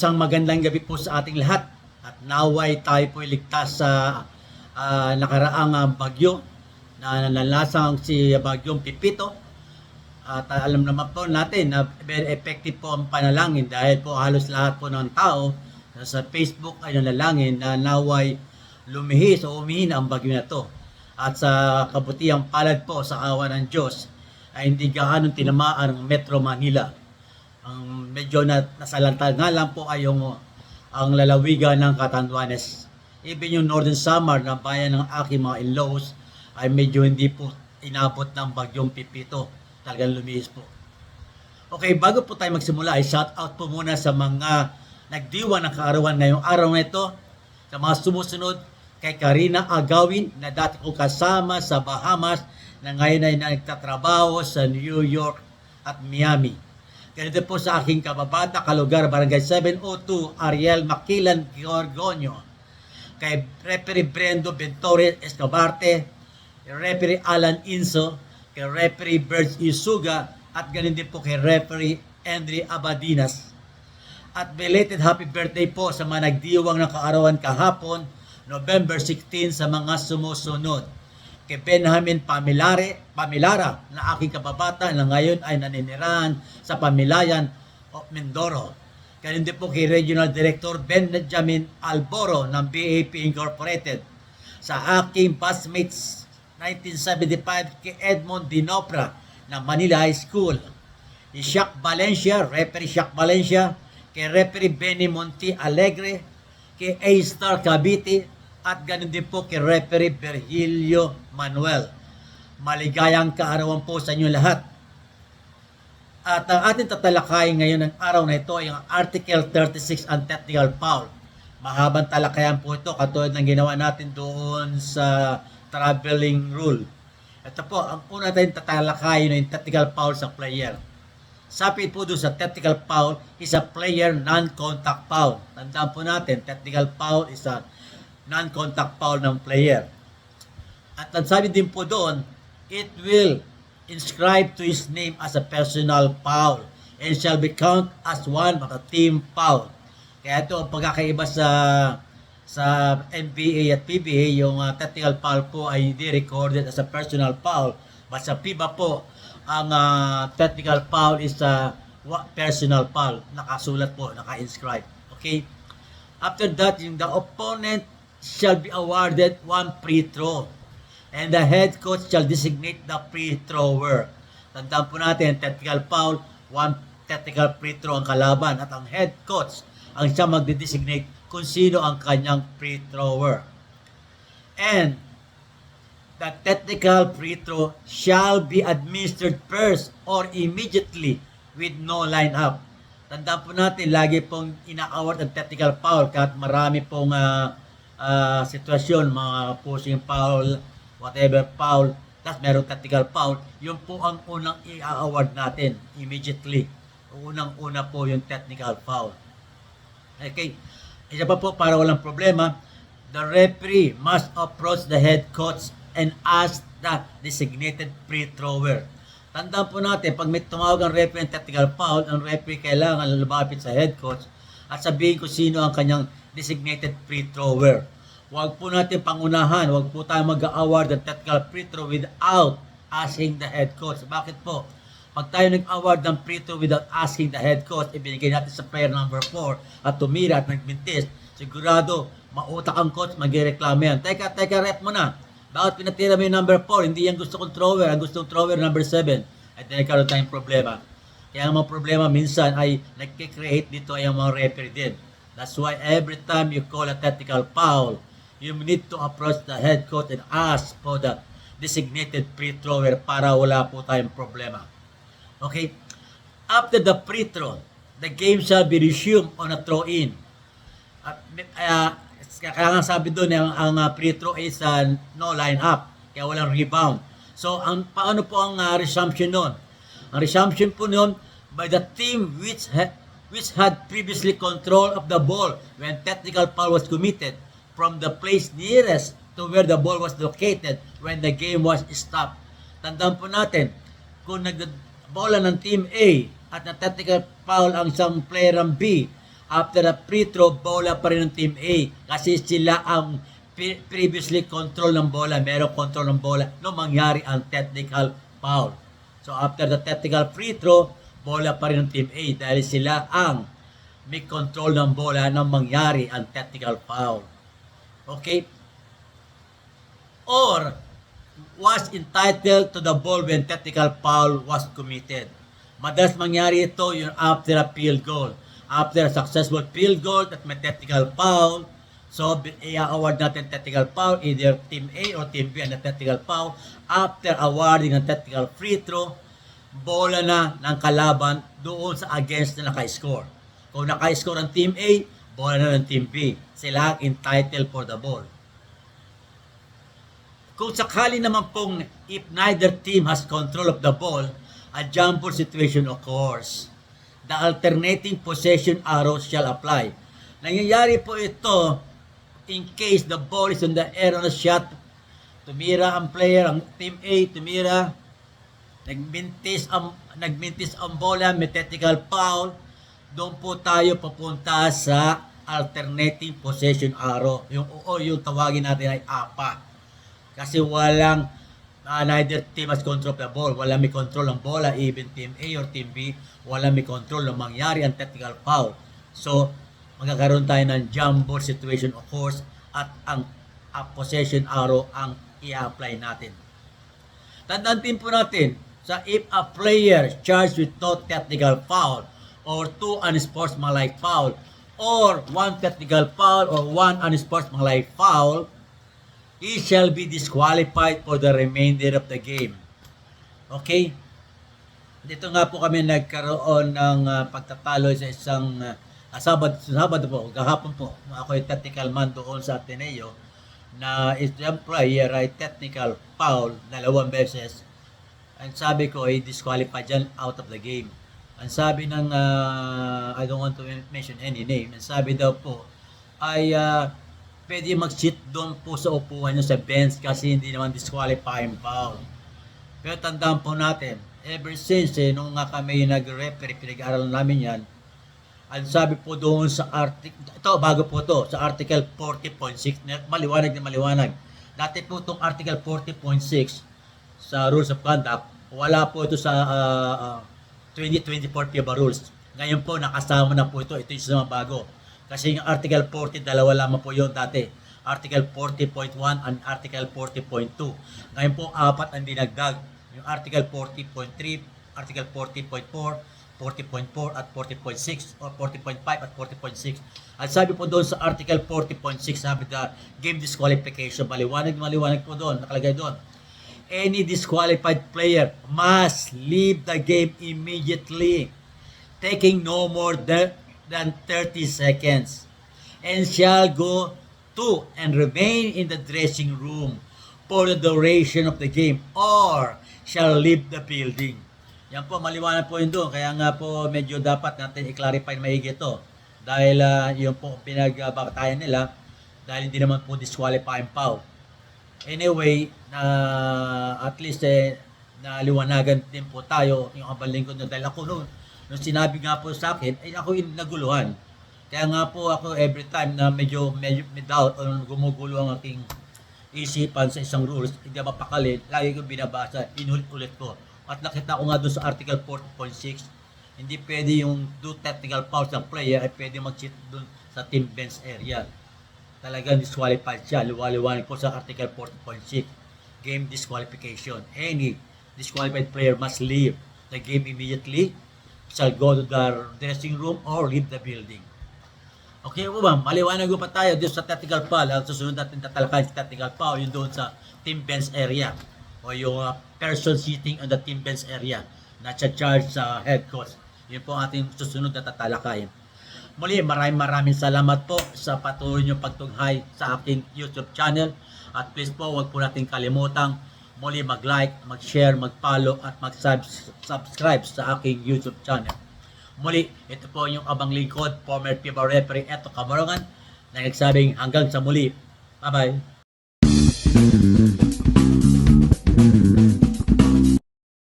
Isang magandang gabi po sa ating lahat at naway tayo po iligtas sa nakaraang bagyo na nalalasang si bagyong Pipito. At alam naman po natin na very effective po ang panalangin dahil po halos lahat po ng tao sa Facebook ay nanalangin na naway lumihis o umihina ang bagyo na to. At sa kabutihang palad po sa awa ng Diyos ay hindi gaano tinamaan ang Metro Manila. Ang medyo nasalanta nga lang po ay ang lalawigan ng Catanduanes. Even yung Northern Samar na bayan ng aking mga in-laws ay medyo hindi po inabot ng bagyong Pipito. Talagang lumihis po. Okay, bago po tayo magsimula ay shout out po muna sa mga nagdiwa ng kaarawan ngayong araw na ito. Sa mga sumusunod, kay Karina Agawin na dati ko kasama sa Bahamas na ngayon ay nagtatrabaho sa New York at Miami. Ganito po sa aking kababata, kalugar, Barangay 702, Ariel Makilan, Gorgonio. Kay Referee Brendo Bentores Escobarte, Referee Alan Inso, kay Referee Birds Isuga, at ganun din po kay Referee Henry Abadinas. At belated happy birthday po sa mga nagdiwang ng kaarawan kahapon, November 16 sa mga sumusunod. Kay Benjamin Pamilara na aking kababata na ngayon ay naninirahan sa Pamilayan of Mindoro. Ganun din po kay Regional Director Benjamin Alboro ng BAP Incorporated. Sa aking batchmates 1975 kay Edmond Dinopra ng Manila High School. Kay Shaq Valencia, Referee Shaq Valencia, kay Referee Benny Monti Alegre, kay A-Star Cavite, at ganun din po kay Referee Virgilio Manuel. Maligayang kaarawan po sa inyo lahat. At ang ating tatalakayin ngayon ng araw na ito ay ang Article 36 ang technical foul. Mahabang talakayan po ito katulad ng ginawa natin doon sa traveling rule. Ito po, ang una tayong tatalakayin ay technical foul sa player. Sabi po doon sa technical foul is a player non-contact foul. Tandaan po natin, technical foul is a non-contact foul ng player. At ang sabi din po doon, it will inscribe to his name as a personal foul and shall be count as one of a team foul. Kaya ito ang pagkakaiba sa NBA at PBA, yung technical foul po ay hindi recorded as a personal foul. But sa FIBA po, ang technical foul is a personal foul. Nakasulat po, naka-inscribe. Okay? After that, yung the opponent shall be awarded one free throw and the head coach shall designate the free thrower. Tandaan po natin, technical foul, one technical free throw ang kalaban at ang head coach ang siya magde-designate kung sino ang kanyang free thrower. And the technical free throw shall be administered first or immediately with no line-up. Tandaan po natin, lagi pong ina-award ang technical foul kahit marami pong sitwasyon, mga pushing foul, whatever foul, tapos merong technical foul, yun po ang unang i-award natin immediately. Unang-una po yung technical foul. Okay, isa pa po para walang problema, the referee must approach the head coach and ask the designated free thrower. Tandaan po natin, pag may tumawag ang referee ng technical foul, ang referee kailangan lumapit sa head coach at sabihin kung sino ang kanyang designated free thrower. Huwag po natin pangunahan, huwag po tayo mag-award ng technical free throw without asking the head coach. Bakit po? Pag tayo nag-award ng free throw without asking the head coach, ibinigay natin sa player number 4 at tumira at nagmintis, sigurado, mautak ang coach, mag-reklamo yan. Teka, rep mo na. Bakit pinatira mo yung number 4? Hindi yan gusto kong thrower, ang gustong thrower number 7. At nagkaroon tayong problema. Kaya ang mga problema minsan ay nagkikreate dito ay ang mga referee din. That's why every time you call a technical foul, you need to approach the head coach and ask for the designated free thrower para wala po tayong problema. Okay? After the free throw, the game shall be resumed on a throw-in. Kaya nga sabi doon, ang free throw is no line-up. Kaya walang rebound. So, paano po ang resumption nun? Ang resumption po nun, by the team which had previously control of the ball when technical foul was committed from the place nearest to where the ball was located when the game was stopped. Tandaan po natin, kung nagbola ng Team A at na technical foul ang isang player ng B After a free throw, bola pa rin ng Team A kasi sila ang previously control ng bola, merong control ng bola nung mangyari ang technical foul. So after the technical free throw, bola pa rin ng Team A dahil sila ang may control ng bola nung mangyari ang technical foul. Okay? Or was entitled to the ball when technical foul was committed. Madalas mangyari ito yung after a field goal. After a successful field goal at may technical foul, so i-award natin technical foul, either Team A or Team B ang technical foul. After awarding ng technical free throw, bola na ng kalaban doon sa against na naka-score. Kung naka-score ang Team A, bola na ng Team B. Sila ang entitled for the ball. Kung sakali naman pong if neither team has control of the ball, a jump ball situation occurs. The alternating possession arrow shall apply. Nangyayari po ito in case the ball is in the air on a shot. Tumira ang player, ang Team A, tumira, nagmintis ang bola, may technical foul, doon po tayo papunta sa alternating possession arrow. Yung tawagin natin ay APA. Kasi walang neither team has control of the ball. Walang may control ng bola, even Team A or Team B, walang may control ng mangyari ang technical foul. So, magkakaroon tayo ng jump ball situation of course at ang possession arrow ang i-apply natin. Tandaan din po natin, sa if a player charged with no technical foul or two unsportsmanlike foul or one technical foul or one unsportsmanlike foul, he shall be disqualified for the remainder of the game. Okay? Dito nga po kami nagkaroon ng pagtatalo sa isang Sabado po, gahapon po. Ako ay technical man doon sa Ateneo na isang player ay technical foul 2 beses. Ang sabi ko ay disqualified dyan out of the game. Ang sabi ng, I don't want to mention any name, ang sabi daw po ay pwede mag-sit doon po sa upuan nyo sa bench kasi hindi naman disqualifying foul. Pero tandaan po natin, ever since nung nga kami nag-referee, pinag-aaral namin yan, ang sabi po doon sa article, ito bago po to, sa article 40.6, maliwanag na maliwanag. Dati po itong article 40.6 sa Rules of Conduct, wala po ito sa 2024 FIBA Rules. Ngayon po, nakasama na po ito yung mga bago. Kasi yung Article 40, dalawa lamang po yun dati. Article 40.1 and Article 40.2. Ngayon po, 4 ang dinagdag. Yung Article 40.3, Article 40.4, 40.4 at 40.6 or 40.5 at 40.6. At sabi po doon sa Article 40.6, sabi na game disqualification. Maliwanag po doon, nakalagay doon. Any disqualified player must leave the game immediately, taking no more than 30 seconds, and shall go to and remain in the dressing room for the duration of the game, or shall leave the building. Yan po, maliwanag po yun doon. Kaya nga po, medyo dapat natin i-clarify na maigi ito. Dahil yun po pinagbabatayan nila, dahil hindi naman po disqualifying foul. Anyway, at least naliwanagan din po tayo yung kabaling ko. Dahil ako noon, nung sinabi nga po sa akin, ay ako yung naguluhan. Kaya nga po ako every time na medyo may doubt o gumugulo ang aking isipan sa isang rules, hindi mapakali, lagi ko binabasa, inulit-ulit ko. At nakita ko nga doon sa Article 40.6, hindi pwede yung do technical fouls ng player ay pwede mag-cheat doon sa team bench area. Talagang disqualified siya. Liwaliwanag po sa Article 40.6. Game disqualification. Any disqualified player must leave the game immediately, shall go to the dressing room or leave the building. Okay po ba? Maliwanag po pa tayo doon sa technical foul. Ang susunod natin tatalakayin sa technical foul, yung doon sa team bench area o yung person sitting on the team bench area na charge sa head coach. Yun po ang ating susunod na tatalakayin. Muli, maraming salamat po sa patuloy nyo pagtunghay sa aking YouTube channel. At please po, huwag po natin kalimutang muli mag-like, mag-share, mag-follow at mag-subscribe sa aking YouTube channel. Muli, ito po yung abang lingkod, former FIBA referee Eto Camarongan, na nagsabing hanggang sa muli. Bye-bye!